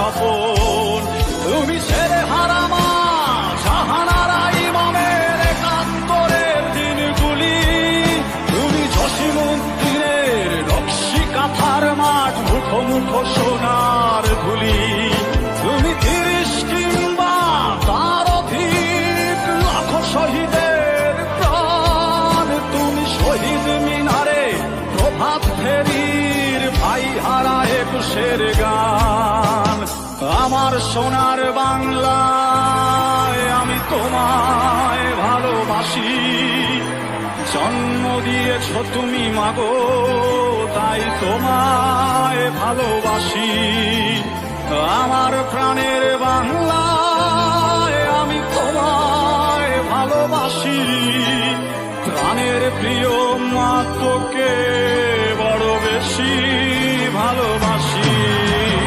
স্বপন। তুমি ছেড়ে হারা মা জাহানারা ইমামের একাত্তরের দিনগুলি, তুমি জসিমউদ্দিনের নকশি কাঁথার মাঠ, মুঠো মুঠো সোনার ধুলি। তুমি 30 কিংবা তার অধিক লাখো শহীদের প্রাণ, তুমি শহীদ মিনারে প্রভাত ফেরির ভাই হারা 21-এর গান। আমার সোনার বাংলায় আমি তোমায় ভালোবাসি, জন্ম দিয়েছ তুমি মাগো তাই তোমায় ভালোবাসি। আমার প্রাণের বাংলায় আমি তোমায় ভালোবাসি, প্রাণের প্রিয় মা তোকে